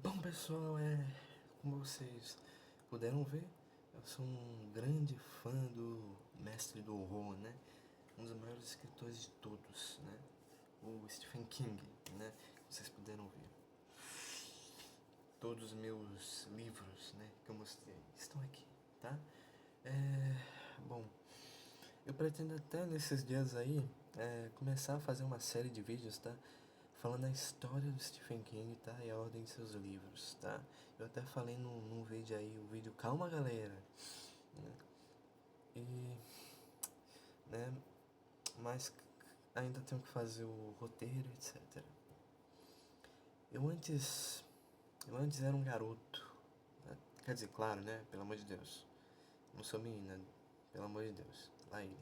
Bom, pessoal, como vocês puderam ver, eu sou um grande fã do mestre do horror, né? Um dos maiores escritores de todos, né? O Stephen King, né? Vocês puderam ver. Todos os meus livros, né, que eu mostrei, estão aqui, tá? Bom, eu pretendo até nesses dias aí começar a fazer uma série de vídeos, tá? Falando a história do Stephen King, tá? E a ordem de seus livros, tá? Eu até falei num vídeo aí, o vídeo Calma Galera, né? E, né, mas ainda tenho que fazer o roteiro, etc. Eu antes, eu antes era um garoto, né? Quer dizer, claro, né? Pelo amor de Deus. Não sou menina, pelo amor de Deus. Lá ele.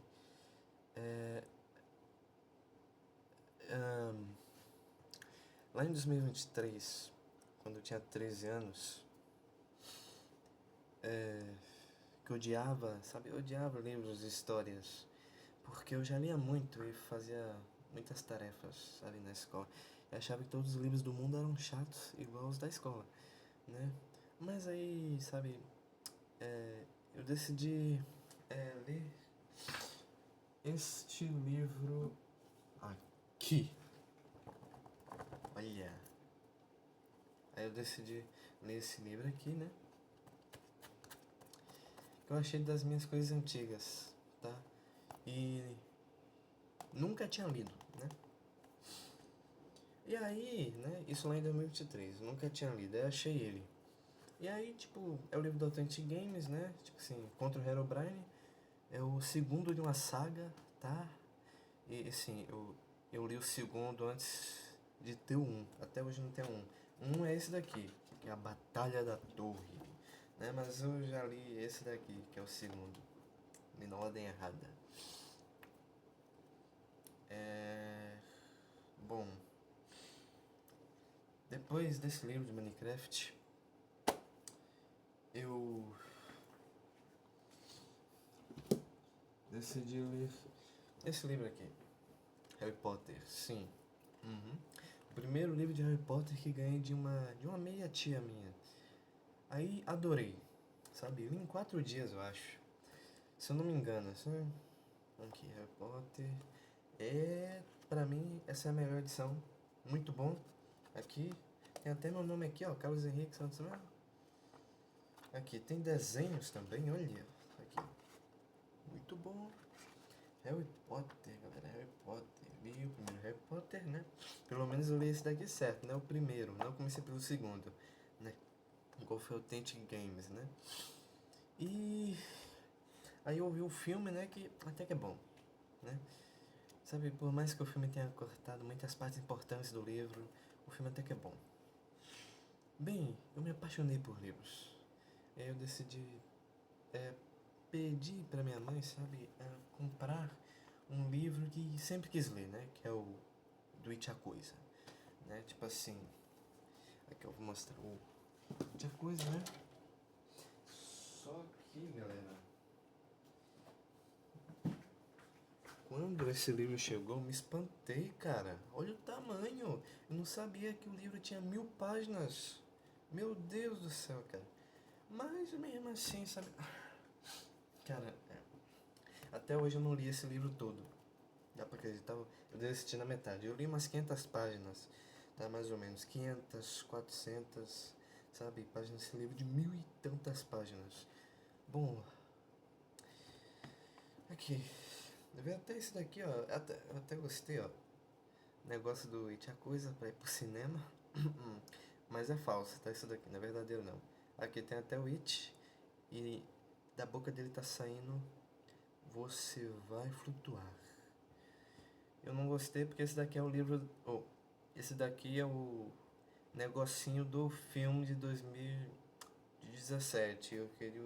Lá em 2023, quando eu tinha 13 anos, que eu odiava, sabe? Eu odiava livros e histórias, porque eu já lia muito e fazia muitas tarefas, sabe, na escola. Eu achava que todos os livros do mundo eram chatos, igual os da escola, né? Mas aí, sabe, eu decidi ler este livro aqui. Olha. Aí eu decidi ler esse livro aqui, né? Que eu achei das minhas coisas antigas, tá? E nunca tinha lido, né? E aí, né? Isso lá em 2023, nunca tinha lido, aí achei ele. E aí, tipo, é o livro do Authentic Games, né? Tipo assim, contra o Herobrine. É o segundo de uma saga, tá? E assim, eu li o segundo antes de ter o um. Até hoje não tem um. Um é esse daqui, que é a Batalha da Torre, né? Mas eu já li esse daqui, que é o segundo. Li na ordem errada. Bom, depois desse livro de Minecraft, eu decidi ler esse livro aqui, Harry Potter, sim. Uhum. O primeiro livro de Harry Potter que ganhei de uma meia tia minha. Aí adorei, sabe? Li em 4 dias, eu acho. Se eu não me engano, assim. Aqui, Harry Potter. Pra mim, essa é a melhor edição. Muito bom. Aqui, tem até meu nome aqui, ó, Carlos Henrique Santos Melo. Aqui, tem desenhos também, olha. Aqui, muito bom. Harry Potter, galera, Harry Potter. Li o primeiro Harry Potter, né? Pelo menos eu li esse daqui certo, né? O primeiro, não comecei pelo segundo, né? Qual foi o Authentic Games, né? E aí eu vi o filme, né? Que até que é bom, né? Sabe, por mais que o filme tenha cortado muitas partes importantes do livro, o filme até que é bom. Bem, eu me apaixonei por livros. Aí eu decidi pedir pra minha mãe, sabe, comprar um livro que sempre quis ler, né? Que é o do It a Coisa, né? Tipo assim, aqui eu vou mostrar o It a Coisa, né? Só que, galera, quando esse livro chegou, eu me espantei, cara. Olha o tamanho. Eu não sabia que o livro tinha 1000 páginas. Meu Deus do céu, cara. Mas mesmo assim, sabe? Cara, até hoje eu não li esse livro todo. Dá pra acreditar? Eu desisti na metade. Eu li umas 500 páginas, tá? Mais ou menos. 500, 400, sabe? Páginas desse livro de 1000 e tantas páginas. Bom, aqui. Eu vi até esse daqui, ó. Eu até gostei, ó. Negócio do It a Coisa pra ir pro cinema. Mas é falso, tá? Isso daqui, não é verdadeiro não. Aqui tem até o It. E da boca dele tá saindo: Você vai flutuar. Eu não gostei porque esse daqui é o livro. Oh, esse daqui é o negocinho do filme de 2017. Eu queria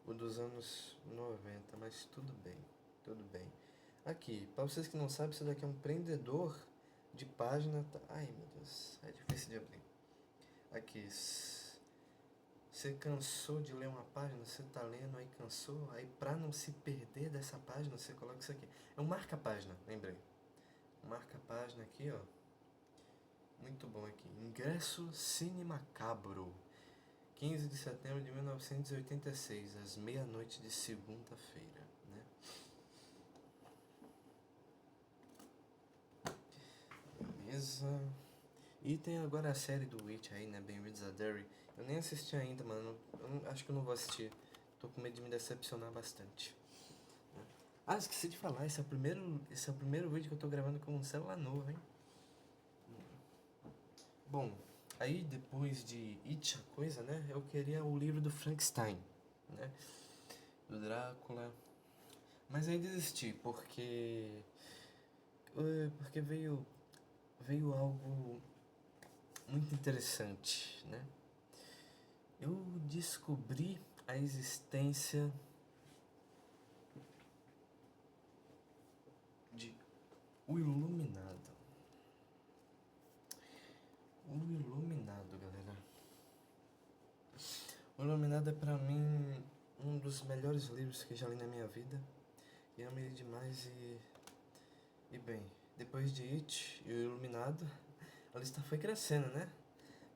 o dos anos 90, mas tudo bem, tudo bem. Aqui, para vocês que não sabem, isso daqui é um prendedor de página. Ai meu Deus, é difícil de abrir. Aqui, você cansou de ler uma página, você tá lendo, aí cansou, aí pra não se perder dessa página, você coloca isso aqui. É um marca-página, lembrei. Marca-página aqui, ó. Muito bom aqui. Ingresso Cine Macabro. 15 de setembro de 1986, às meia-noite de segunda-feira, né? Beleza. E tem agora a série do Witch aí, né? Ben-Read Zadary. Eu nem assisti ainda, mano. Acho que eu não vou assistir. Tô com medo de me decepcionar bastante. Ah, esqueci de falar. Esse é o primeiro vídeo que eu tô gravando com um celular novo, hein? Bom, aí depois de It, a coisa, né? Eu queria o livro do Frankenstein, né? Do Drácula. Mas aí desisti, porque veio algo muito interessante, né? Eu descobri a existência de O Iluminado. O Iluminado, galera. O Iluminado é pra mim um dos melhores livros que já li na minha vida. E amei ele demais e bem, depois de It e O Iluminado, a lista foi crescendo, né?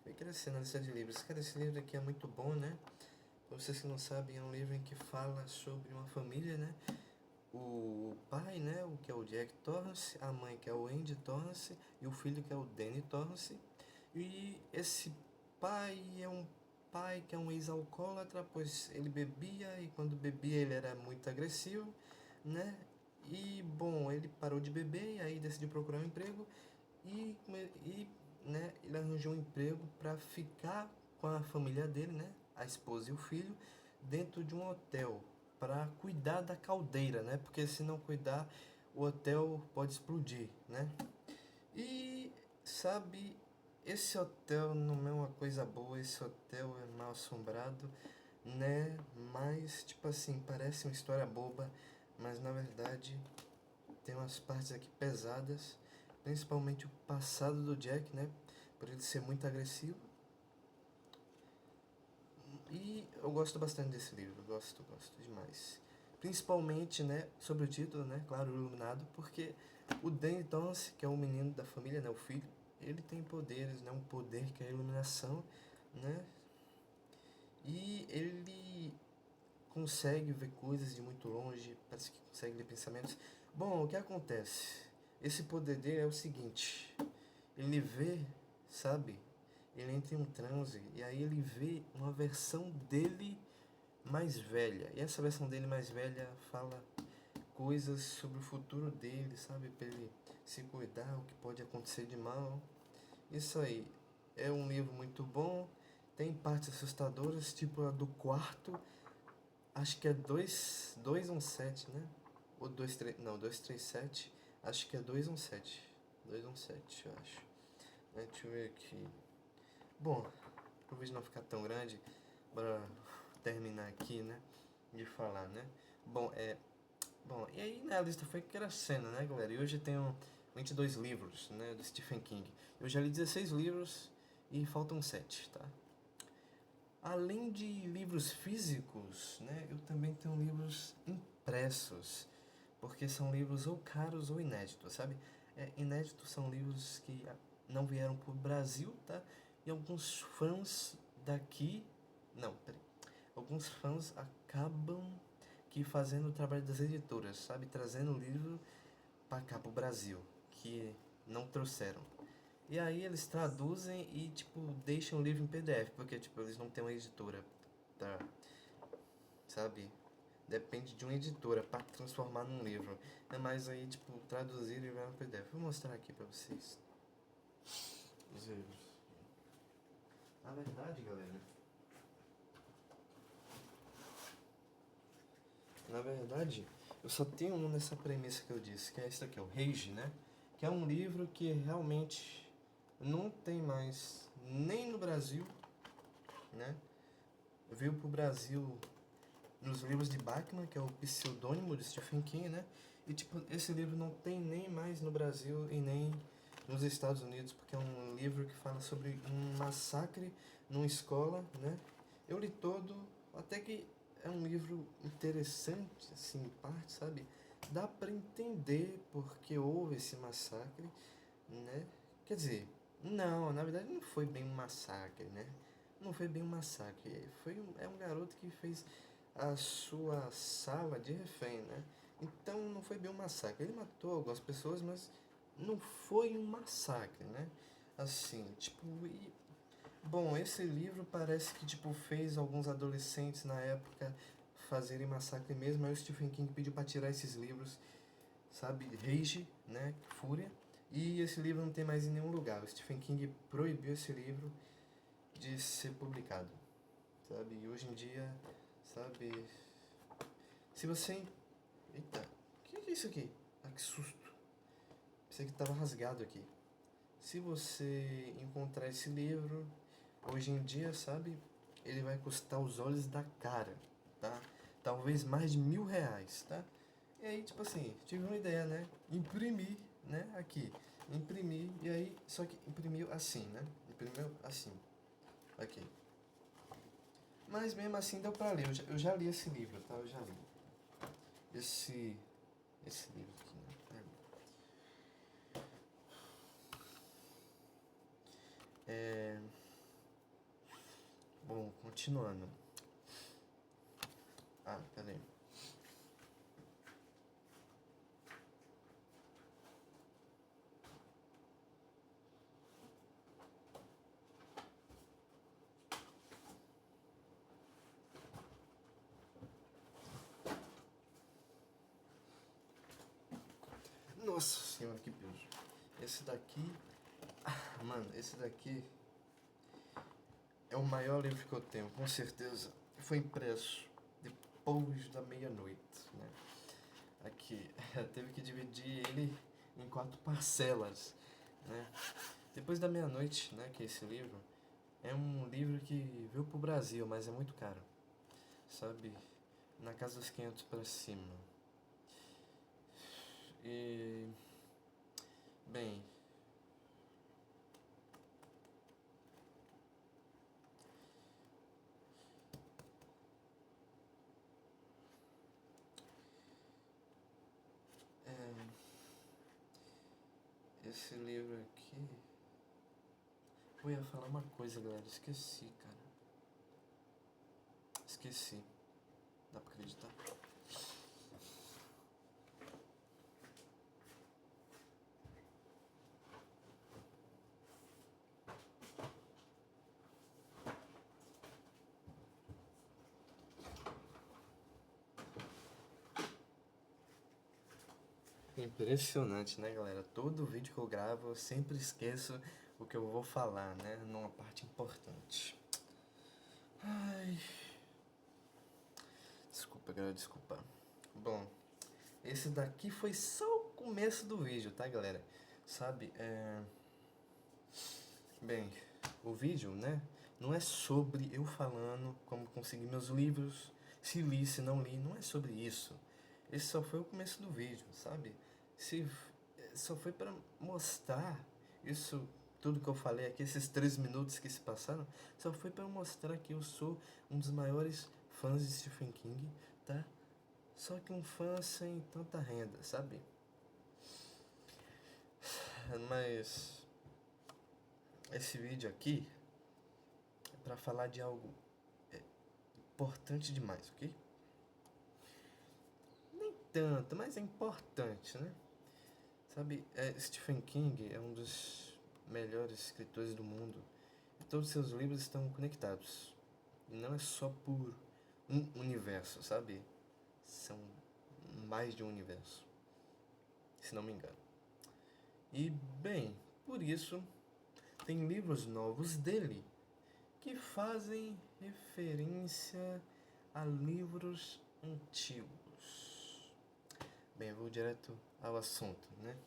Foi crescendo a lista de livros. Cara, esse livro aqui é muito bom, né? Pra vocês que não sabem, é um livro em que fala sobre uma família, né? O pai, né? O que é o Jack Torrance, a mãe que é o Andy Torrance e o filho que é o Danny Torrance. E esse pai é um pai que é um ex-alcoólatra, pois ele bebia e quando bebia ele era muito agressivo, né? E bom, ele parou de beber e aí decidiu procurar um emprego e né, ele arranjou um emprego para ficar com a família dele, né? A esposa e o filho dentro de um hotel para cuidar da caldeira, né? Porque se não cuidar, o hotel pode explodir, né? E sabe, esse hotel não é uma coisa boa, esse hotel é mal assombrado, né? Mas, tipo assim, parece uma história boba, mas na verdade tem umas partes aqui pesadas, principalmente o passado do Jack, né? Por ele ser muito agressivo. E eu gosto bastante desse livro, gosto demais. Principalmente, né, sobre o título, né, claro, o Iluminado, porque o Danny Torrance, que é o menino da família, né, o filho, ele tem poderes, né, um poder que é a iluminação, né, e ele consegue ver coisas de muito longe, parece que consegue ler pensamentos. Bom, o que acontece? Esse poder dele é o seguinte, ele vê, sabe? Ele entra em um transe e aí ele vê uma versão dele mais velha. E essa versão dele mais velha fala coisas sobre o futuro dele, sabe? Pra ele se cuidar, o que pode acontecer de mal. Isso aí é um livro muito bom. Tem partes assustadoras, tipo a do quarto. Acho que é 217, né? Ou 23, não, 237. Acho que é 217. 217, eu acho. Deixa eu ver aqui. Bom, pro vídeo não ficar tão grande, bora terminar aqui, né? De falar, né? Bom, e aí né, a lista foi crescendo, né, galera? E hoje eu tenho 22 livros, né, do Stephen King. Eu já li 16 livros e faltam 7, tá? Além de livros físicos, né, eu também tenho livros impressos, porque são livros ou caros ou inéditos, sabe? Inéditos são livros que não vieram pro Brasil, tá? E alguns fãs daqui... Não, peraí. Alguns fãs acabam que fazendo o trabalho das editoras, sabe? Trazendo o livro para cá, pro Brasil, que não trouxeram. E aí eles traduzem e, tipo, deixam o livro em PDF, porque, tipo, eles não têm uma editora pra, sabe? Depende de uma editora para transformar num livro. É mais aí, tipo, traduzir e virar um PDF. Vou mostrar aqui pra vocês os livros. Na verdade, galera, eu só tenho um nessa premissa que eu disse, que é esse aqui, o Rage, né? Que é um livro que realmente não tem mais nem no Brasil, né? Veio pro Brasil nos livros de Bachman, que é o pseudônimo de Stephen King, né? E, tipo, esse livro não tem nem mais no Brasil e nem nos Estados Unidos, porque é um livro que fala sobre um massacre numa escola, né? Eu li todo, até que é um livro interessante, assim, em parte, sabe? Dá pra entender porque houve esse massacre, né? Quer dizer, Não, na verdade não foi bem um massacre, né? Não foi bem um massacre. É um garoto que fez a sua sala de refém, né? Então não foi bem um massacre. Ele matou algumas pessoas, mas não foi um massacre, né? Assim, tipo, bom, esse livro parece que tipo fez alguns adolescentes na época fazerem massacre mesmo. Aí o Stephen King pediu para tirar esses livros, sabe? Rage, né? Fúria. E esse livro não tem mais em nenhum lugar. O Stephen King proibiu esse livro de ser publicado, sabe? E hoje em dia, sabe? Se você. Eita, o que é isso aqui? Ah, que susto. Pensei que tava rasgado aqui. Se você encontrar esse livro, hoje em dia, sabe? Ele vai custar os olhos da cara, tá? Talvez mais de R$ 1.000, tá? E aí, tipo assim, tive uma ideia, né? Imprimir, né? Aqui. Imprimir, e aí, só que imprimiu assim, né? Imprimiu assim. Aqui. Mas mesmo assim deu pra ler. Eu já li esse livro, tá? Eu já li. Esse. Esse livro aqui, né? É. Bom, continuando. Ah, peraí. Nossa senhora, que peso. Esse daqui. Mano, esse daqui é o maior livro que eu tenho, com certeza. Foi impresso depois da meia-noite, né? Aqui. Teve que dividir ele em 4 parcelas, né? Depois da meia-noite, né? Que é esse livro. É um livro que veio pro Brasil, mas é muito caro. Sabe? Na casa dos 500 pra cima. E. Bem. É, esse livro aqui. Eu ia falar uma coisa, galera. Esqueci, cara. Esqueci. Dá pra acreditar? Impressionante, né, galera? Todo vídeo que eu gravo eu sempre esqueço o que eu vou falar, né? Numa parte importante. Ai. Desculpa, galera, desculpa. Bom, esse daqui foi só o começo do vídeo, tá, galera? Sabe, Bem, o vídeo, né? Não é sobre eu falando como conseguir meus livros, se li, se não li, não é sobre isso. Esse só foi o começo do vídeo, sabe? Se, só foi para mostrar isso, tudo que eu falei aqui, esses 3 minutos que se passaram, só foi para mostrar que eu sou um dos maiores fãs de Stephen King, tá? Só que um fã sem tanta renda, sabe? Mas esse vídeo aqui é para falar de algo importante demais, ok? Nem tanto, mas é importante, né? Sabe, Stephen King é um dos melhores escritores do mundo e todos seus livros estão conectados. E não é só por um universo, sabe? São mais de um universo, se não me engano. E, bem, por isso, tem livros novos dele que fazem referência a livros antigos. Bem, eu vou direto ao assunto, né?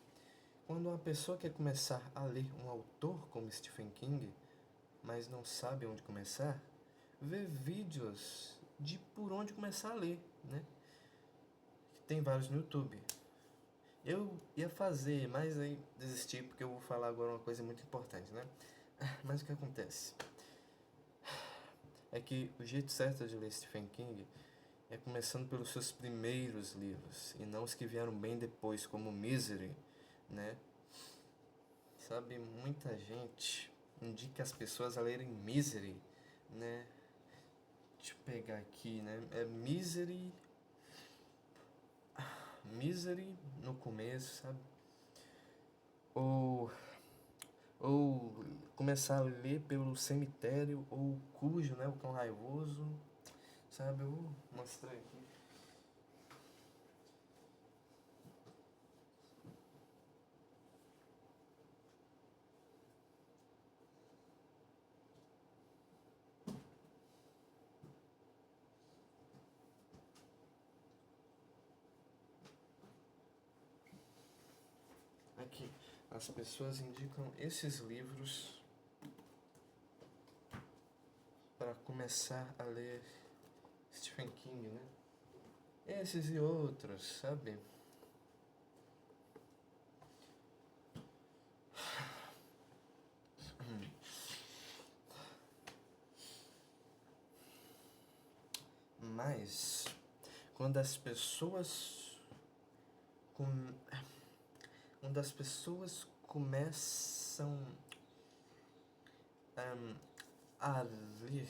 Quando uma pessoa quer começar a ler um autor como Stephen King, mas não sabe onde começar, vê vídeos de por onde começar a ler, né? Tem vários no YouTube. Eu ia fazer, mas aí desisti porque eu vou falar agora uma coisa muito importante, né? Mas o que acontece? É que o jeito certo de ler Stephen King é começando pelos seus primeiros livros e não os que vieram bem depois, como Misery, né? sabe? Muita gente indica as pessoas a lerem Misery, né? Deixa eu pegar aqui, né? É Misery no começo, sabe? Ou, ou começar a ler pelo Cemitério, ou Cujo, né? O Cão Raivoso, sabe? Eu vou mostrar aqui. Aqui, as pessoas indicam esses livros para começar a ler Stephen King, né? Esses e outros, sabe? Mas quando as pessoas com- quando as pessoas começam a ler,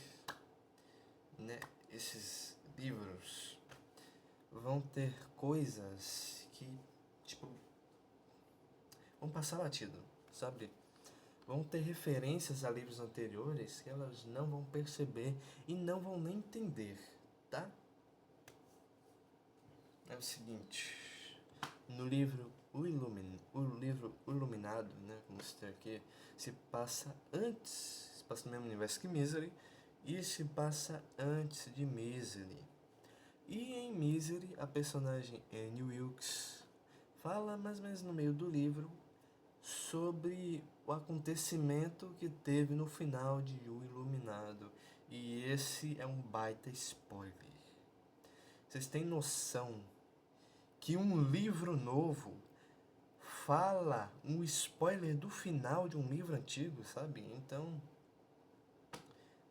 né, esses livros, vão ter coisas que, tipo, vão passar batido, sabe? Vão ter referências a livros anteriores que elas não vão perceber e não vão nem entender, tá? É o seguinte, no livro o livro Iluminado, né, como está aqui, se passa no mesmo universo que Misery, e se passa antes de Misery. E em Misery, a personagem Annie Wilkes fala mais ou menos no meio do livro sobre o acontecimento que teve no final de O Iluminado. E esse é um baita spoiler. Vocês têm noção que um livro novo fala um spoiler do final de um livro antigo, sabe? Então,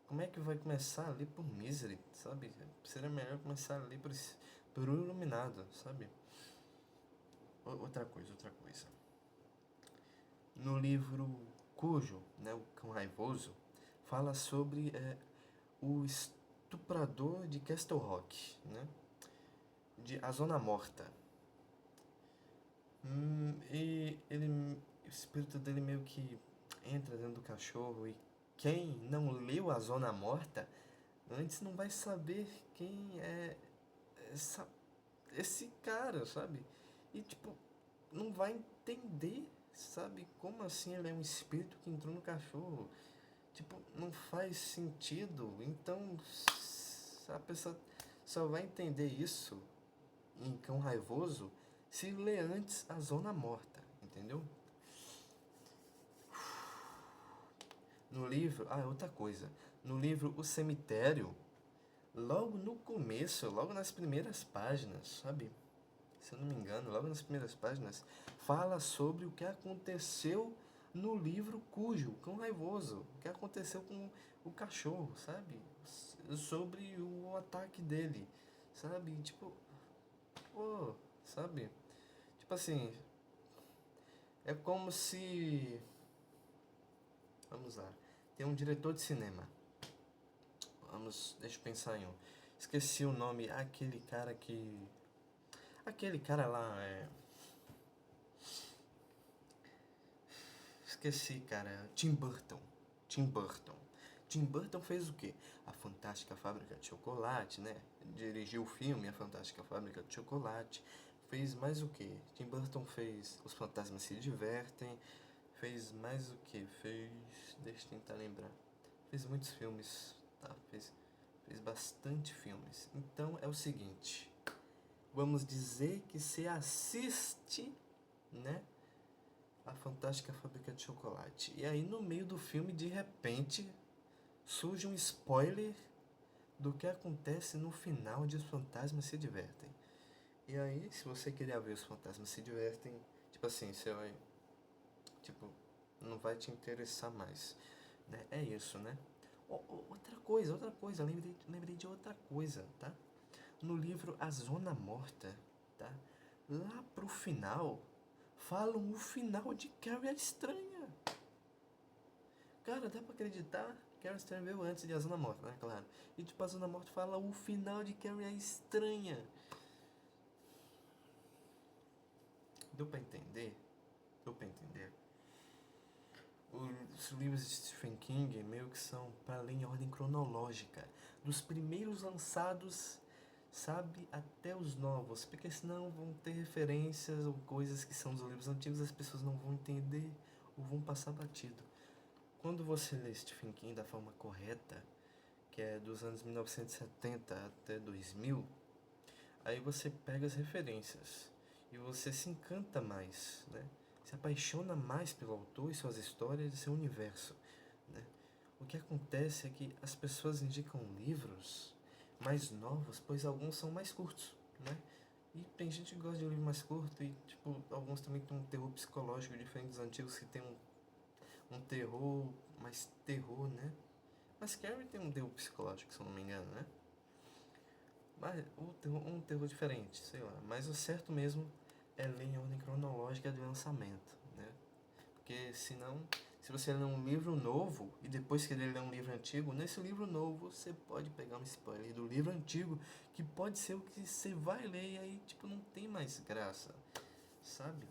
como é que vai começar a ler por Misery, sabe? Seria melhor começar a ler por O Iluminado, sabe? Outra coisa. No livro Cujo, né, o Cão Raivoso, fala sobre o estuprador de Castle Rock, né? De A Zona Morta. E o espírito dele meio que entra dentro do cachorro, e quem não leu A Zona Morta antes não vai saber quem é essa, esse cara, sabe? E tipo, não vai entender, sabe? Como assim ele é um espírito que entrou no cachorro? Tipo, não faz sentido. Então, a pessoa só vai entender isso em Cão Raivoso se ler antes A Zona Morta, entendeu? No livro, outra coisa. No livro O Cemitério, logo no começo, logo nas primeiras páginas, sabe? Se eu não me engano, logo nas primeiras páginas, fala sobre o que aconteceu no livro Cujo, Cão Raivoso. O que aconteceu com o cachorro, sabe? Sobre o ataque dele, sabe? Tipo, pô, sabe? Tipo assim, é como se... Vamos lá. Tem um diretor de cinema. Deixa eu pensar em um. Esqueci o nome, aquele cara que... Aquele cara lá, esqueci, cara. Tim Burton. Tim Burton. Tim Burton fez o quê? A Fantástica Fábrica de Chocolate, né? Dirigiu o filme A Fantástica Fábrica de Chocolate. Fez mais o quê? Tim Burton fez Os Fantasmas Se Divertem. Fez mais o quê? Deixa eu tentar lembrar. Fez muitos filmes, tá? Fez bastante filmes. Então é o seguinte. Vamos dizer que você assiste, né? A Fantástica Fábrica de Chocolate. E aí no meio do filme, de repente, surge um spoiler do que acontece no final de Os Fantasmas Se Divertem. E aí, se você querer ver Os Fantasmas Se Divertem, tipo assim, você vai... Tipo, não vai te interessar mais, né? É isso, né? Outra coisa, lembrei de outra coisa, tá? No livro A Zona Morta, tá? Lá pro final, falam o final de Carrie a Estranha. Cara, dá pra acreditar? Carrie Estranha veio antes de A Zona Morta, né? Claro. E tipo, A Zona Morta fala o final de Carrie a Estranha. Deu pra entender? Deu pra entender? Os livros de Stephen King meio que são para ler em ordem cronológica. Dos primeiros lançados, sabe, até os novos. Porque senão vão ter referências ou coisas que são dos livros antigos, as pessoas não vão entender ou vão passar batido. Quando você lê Stephen King da forma correta, que é dos anos 1970 até 2000, aí você pega as referências e você se encanta mais, né? Se apaixona mais pelo autor e suas histórias e seu universo, né? O que acontece é que as pessoas indicam livros mais novos, pois alguns são mais curtos, né? E tem gente que gosta de um livro mais curto e, tipo, alguns também têm um terror psicológico diferente dos antigos que tem um terror, mais terror, né? Mas Carrie tem um terror psicológico, se eu não me engano, né? Mas um terror diferente, sei lá. Mas o certo mesmo é ler em ordem cronológica de lançamento, né? Porque senão, se você ler um livro novo e depois querer ler um livro antigo, nesse livro novo você pode pegar um spoiler do livro antigo, que pode ser o que você vai ler e aí, tipo, não tem mais graça, sabe?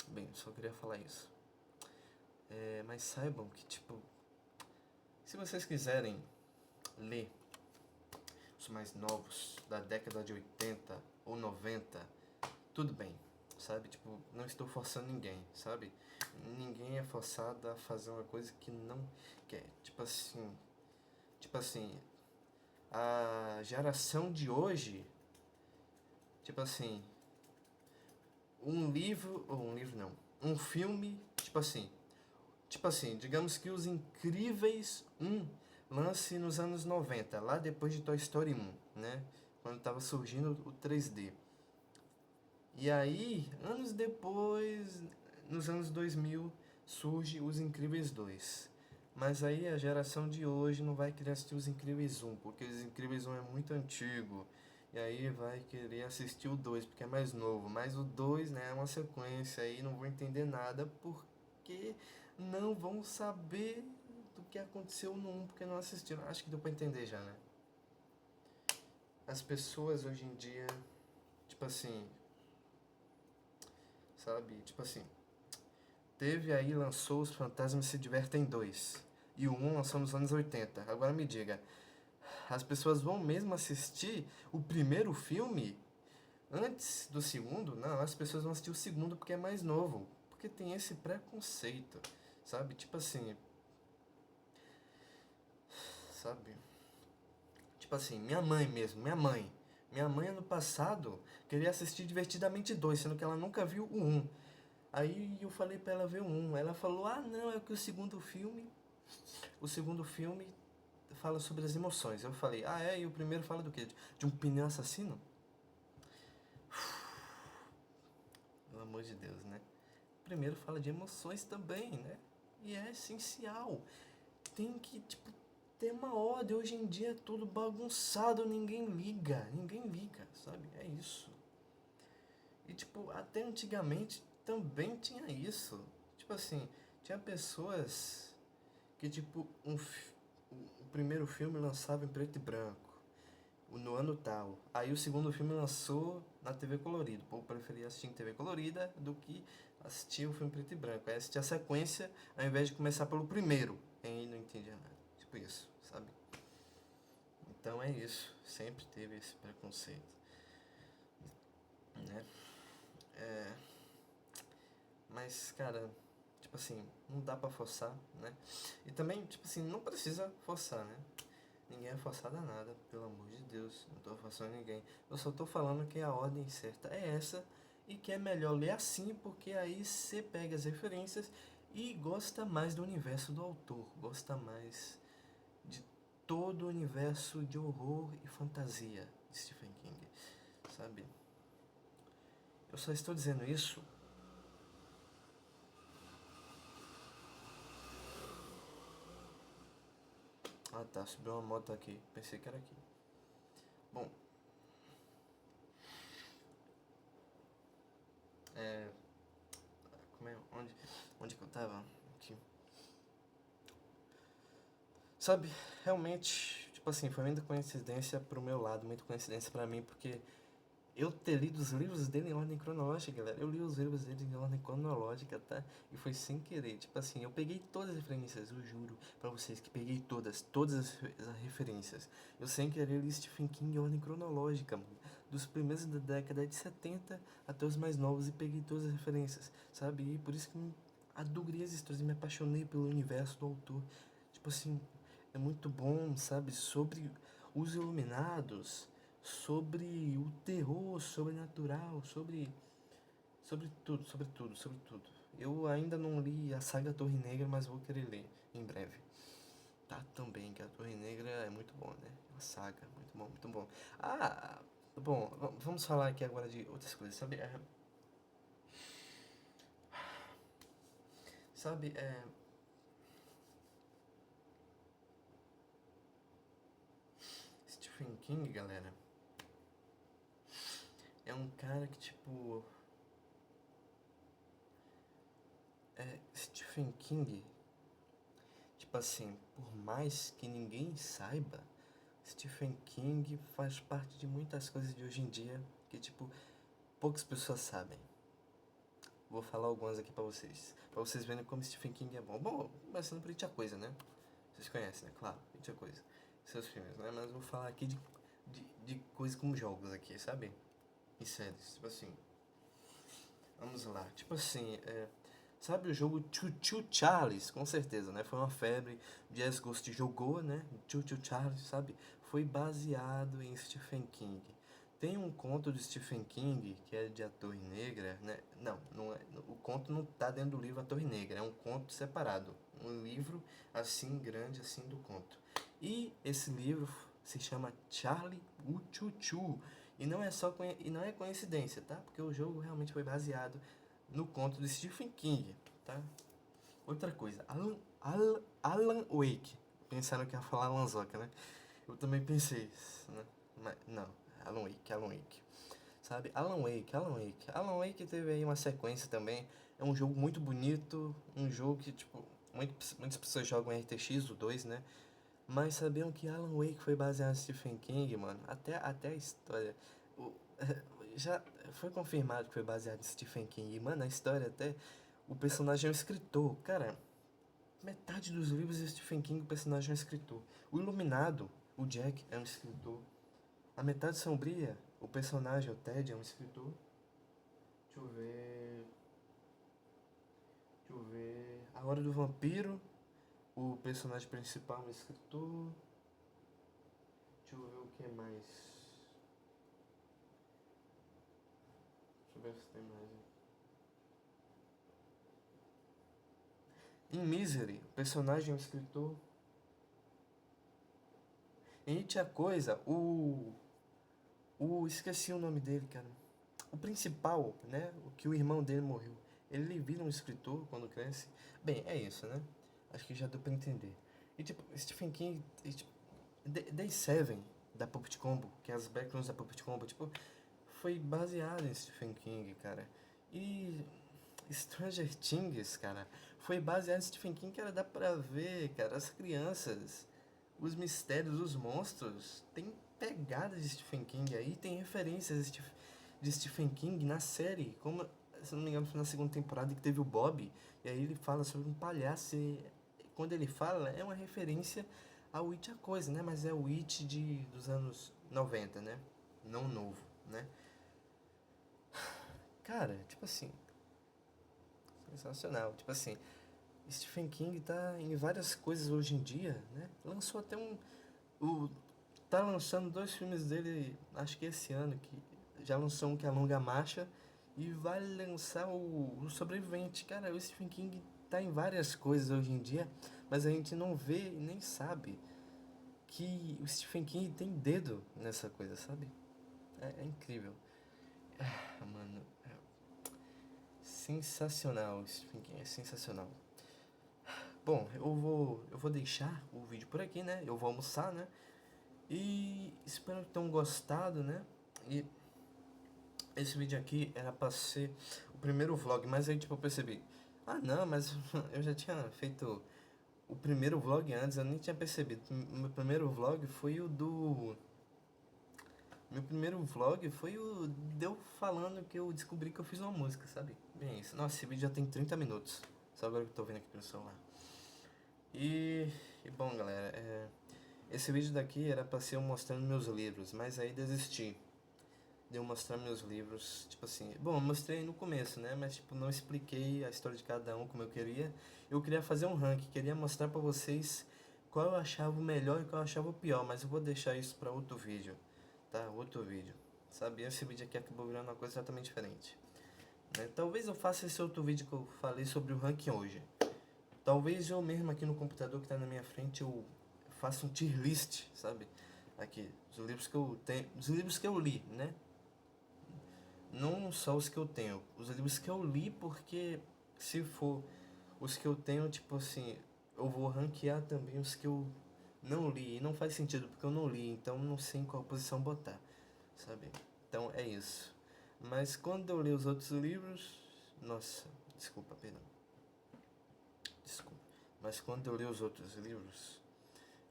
Bem, eu só queria falar isso. Mas saibam que, tipo, se vocês quiserem ler os mais novos da década de 80 ou 90, tudo bem, sabe? Tipo, não estou forçando ninguém, sabe? Ninguém é forçado a fazer uma coisa que não quer. Tipo assim, a geração de hoje, tipo assim, um livro não, um filme, tipo assim, digamos que Os Incríveis 1 lance nos anos 90, lá depois de Toy Story 1, né? Quando estava surgindo o 3D. E aí, anos depois, nos anos 2000, surge Os Incríveis 2. Mas aí a geração de hoje não vai querer assistir Os Incríveis 1, porque Os Incríveis 1 é muito antigo. E aí vai querer assistir o 2, porque é mais novo. Mas o 2, né, é uma sequência aí, não vou entender nada, porque não vão saber do que aconteceu no 1, porque não assistiram. Acho que deu pra entender já, né? As pessoas hoje em dia, tipo assim, sabe? Tipo assim, teve aí, lançou Os Fantasmas Se Divertem 2. E o 1 lançou nos anos 80. Agora me diga, as pessoas vão mesmo assistir o primeiro filme antes do segundo? Não, as pessoas vão assistir o segundo porque é mais novo. Porque tem esse preconceito, sabe? Tipo assim, sabe? Tipo assim, minha mãe mesmo, minha mãe. Minha mãe ano passado queria assistir Divertidamente 2, sendo que ela nunca viu o 1. Aí eu falei pra ela ver o 1. Ela falou, ah não, é que o segundo filme fala sobre as emoções. Eu falei, ah é? E o primeiro fala do quê? De um pneu assassino? Pelo amor de Deus, né? O primeiro fala de emoções também, né? E é essencial. Tem que, tipo, ter uma ordem. Hoje em dia é tudo bagunçado, ninguém liga, sabe? É isso. E, tipo, até antigamente também tinha isso. Tipo assim, tinha pessoas que, tipo, o primeiro filme lançava em preto e branco, no ano tal. Aí o segundo filme lançou na TV colorido. Pô, eu preferia assistir em TV colorida do que assistir o filme preto e branco. Aí assistir a sequência ao invés de começar pelo primeiro. Aí não entendia nada. Tipo isso, sabe? Então é isso. Sempre teve esse preconceito, né? Mas, cara, tipo assim, não dá pra forçar, né? E também, tipo assim, não precisa forçar, né? Ninguém é forçado a nada, pelo amor de Deus. Não tô forçando ninguém. Eu só tô falando que a ordem certa é essa e que é melhor ler assim, porque aí você pega as referências e gosta mais do universo do autor. Gosta mais de todo o universo de horror e fantasia de Stephen King, sabe? Eu só estou dizendo isso. Ah tá, subiu uma moto aqui. Pensei que era aqui. Bom, É, como é? Onde que eu tava? Aqui. Sabe, realmente, tipo assim, foi muita coincidência pro meu lado, muita coincidência pra mim, porque eu ter lido os livros dele em ordem cronológica, galera. Eu li os livros dele em ordem cronológica, tá? E foi sem querer. Tipo assim, eu peguei todas as referências, eu juro pra vocês que peguei todas as referências. Eu sem querer li Stephen King em ordem cronológica, mano. Dos primeiros da década de 70 até os mais novos e peguei todas as referências, sabe? E por isso que me adorei as histórias e me apaixonei pelo universo do autor. Tipo assim, é muito bom, sabe? Sobre os iluminados, sobre o terror sobrenatural, sobre tudo. Eu ainda não li a saga Torre Negra, mas vou querer ler em breve. Tá também que a Torre Negra é muito bom, né? Uma saga, muito bom, muito bom. Ah, bom, vamos falar aqui agora de outras coisas, sabe? Sabe, Stephen King, galera, é um cara que, tipo, Stephen King, tipo assim, por mais que ninguém saiba, Stephen King faz parte de muitas coisas de hoje em dia que, tipo, poucas pessoas sabem. Vou falar algumas aqui pra vocês verem como Stephen King é bom. Bom, começando por It a Coisa, né? Vocês conhecem, né? Claro, It a Coisa. Seus filmes, né? Mas eu vou falar aqui de coisas como jogos aqui, sabe? E séries, tipo assim. Vamos lá, tipo assim, sabe o jogo Choo Choo Charles? Com certeza, né? Foi uma febre, Jazz Ghost jogou, né? Choo Choo Charles, sabe? Foi baseado em Stephen King. Tem um conto de Stephen King que é de A Torre Negra, né? Não é. O conto não tá dentro do livro A Torre Negra, é um conto separado. Um livro assim grande assim do conto. E esse livro se chama Charlie o Choo Choo. E não é coincidência, tá? Porque o jogo realmente foi baseado no conto de Stephen King, tá? Outra coisa, Alan Wake. Pensaram que ia falar Alanzoca, né? Eu também pensei isso, né? Mas não, Alan Wake. Sabe? Alan Wake teve aí uma sequência também. É um jogo muito bonito, um jogo que, tipo, muitas pessoas jogam RTX, o 2, né? Mas sabiam que Alan Wake foi baseado em Stephen King, mano? Até a história. O, já foi confirmado que foi baseado em Stephen King. E, mano, a história até. O personagem é um escritor. Cara, metade dos livros de Stephen King, o personagem é um escritor. O Iluminado, o Jack, é um escritor. A Metade Sombria, o personagem, o Ted, é um escritor. Deixa eu ver. Deixa eu ver. A Hora do Vampiro, o personagem principal é um escritor. Deixa eu ver o que mais. Deixa eu ver se tem mais. Em Misery, o personagem é um escritor. Em It a Coisa, esqueci o nome dele, cara. O principal, né? O que o irmão dele morreu. Ele vira um escritor quando cresce. Bem, é isso, né? Acho que já deu pra entender. E tipo, Stephen King. E, tipo, Day 7 da Puppet Combo, que é as backgrounds da Puppet Combo, tipo, foi baseado em Stephen King, cara. E Stranger Things, cara, foi baseado em Stephen King, cara, dá pra ver, cara, as crianças, os mistérios, os monstros, tem pegadas de Stephen King aí, tem referências de Stephen King na série, como, se não me engano, foi na segunda temporada que teve o Bob, e aí ele fala sobre um palhaço, e quando ele fala, é uma referência ao It a Coisa, né, mas é o It dos anos 90, né, não novo, né. Cara, tipo assim, sensacional. Tipo assim, Stephen King tá em várias coisas hoje em dia, né? Lançou até o, tá lançando dois filmes dele, acho que esse ano, que já lançou um que é a Longa Marcha e vai lançar o Sobrevivente. Cara, o Stephen King tá em várias coisas hoje em dia, mas a gente não vê e nem sabe que o Stephen King tem dedo nessa coisa, sabe? É incrível. Ah, mano, sensacional. Stephen King é sensacional. Bom, eu vou deixar o vídeo por aqui, né? Eu vou almoçar, né? E espero que tenham gostado, né? E esse vídeo aqui era pra ser o primeiro vlog, mas aí tipo eu percebi, ah não, mas eu já tinha feito o primeiro vlog antes, eu nem tinha percebido. Meu primeiro vlog foi o do... Meu primeiro vlog foi o deu falando que eu descobri que eu fiz uma música, sabe? Bem isso. Nossa, esse vídeo já tem 30 minutos. Só agora que eu tô vendo aqui pelo celular. E bom, galera, esse vídeo daqui era pra ser eu mostrando meus livros, mas aí desisti de eu mostrar meus livros, tipo assim, bom, eu mostrei no começo, né, mas tipo, não expliquei a história de cada um como eu queria. Eu queria fazer um ranking, queria mostrar pra vocês qual eu achava o melhor e qual eu achava o pior, mas eu vou deixar isso pra outro vídeo, tá, outro vídeo, sabe, esse vídeo aqui acabou virando uma coisa totalmente diferente, né? Talvez eu faça esse outro vídeo que eu falei sobre o ranking hoje, talvez eu mesmo aqui no computador que tá na minha frente, eu faça um tier list, sabe, aqui, os livros que eu tenho, os livros que eu li, né, não só os que eu tenho, os livros que eu li, porque se for os que eu tenho, tipo assim, eu vou ranquear também os que eu não li. E não faz sentido, porque eu não li, então não sei em qual posição botar, sabe? Então é isso. Mas quando eu ler os outros livros... Nossa, desculpa, perdão. Desculpa. Mas quando eu ler os outros livros,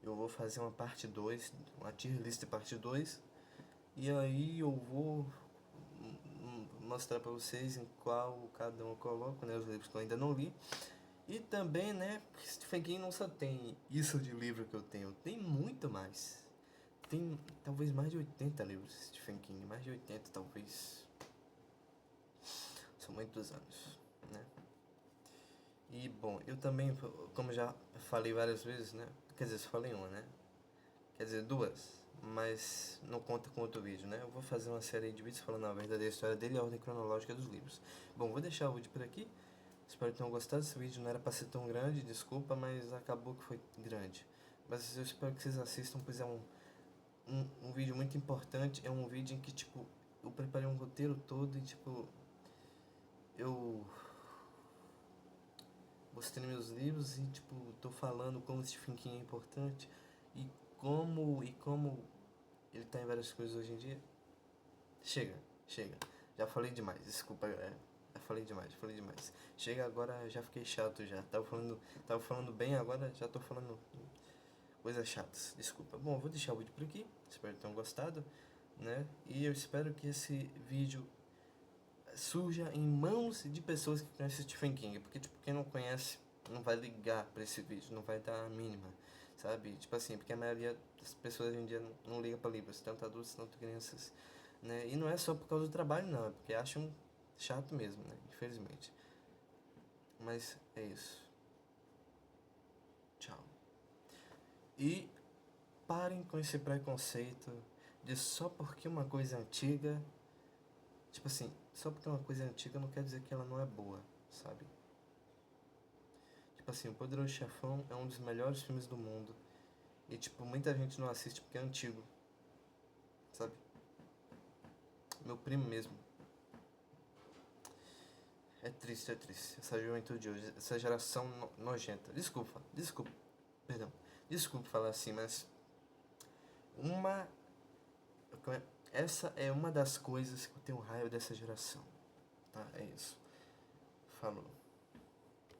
eu vou fazer uma parte 2, uma tier list parte 2. E aí eu vou mostrar pra vocês em qual cada um eu coloco, né, os livros que eu ainda não li. E também, né, Stephen King não só tem isso de livro que eu tenho, tem muito mais. Tem talvez mais de 80 livros de Stephen King, mais de 80 talvez. São muitos anos, né? E bom, eu também, como já falei várias vezes, né, quer dizer, só falei uma, né, quer dizer, duas, mas não conta com outro vídeo, né? Eu vou fazer uma série de vídeos falando a verdadeira história dele e a ordem cronológica dos livros. Bom, vou deixar o vídeo por aqui. Espero que tenham gostado desse vídeo. Não era pra ser tão grande, desculpa, mas acabou que foi grande. Mas eu espero que vocês assistam, pois é um vídeo muito importante. É um vídeo em que, tipo, eu preparei um roteiro todo e, tipo, eu mostrei meus livros e, tipo, tô falando como Stephen King é importante e como ele tá em várias coisas hoje em dia. Chega, chega. Já falei demais, desculpa, galera. Já falei demais. Chega agora, já fiquei chato já. Tava falando bem, agora já tô falando coisas chatas. Desculpa. Bom, eu vou deixar o vídeo por aqui. Espero que tenham gostado, né? E eu espero que esse vídeo surja em mãos de pessoas que conhecem Stephen King. Porque, tipo, quem não conhece não vai ligar pra esse vídeo, não vai dar a mínima, sabe? Tipo assim, porque a maioria das pessoas hoje em dia não liga pra livros, tanto adultos quanto crianças, né? E não é só por causa do trabalho, não, é porque acham chato mesmo, né? Infelizmente. Mas é isso. Tchau. E parem com esse preconceito de só porque uma coisa é antiga, tipo assim, só porque uma coisa é antiga não quer dizer que ela não é boa, sabe? Tipo assim, O Poderoso Chefão é um dos melhores filmes do mundo. E tipo, muita gente não assiste porque é antigo, sabe? Meu primo mesmo. É triste, essa juventude de hoje, essa geração nojenta. Perdão. Desculpa falar assim, mas uma... Essa é uma das coisas que eu tenho raiva dessa geração, tá? É isso. Falou.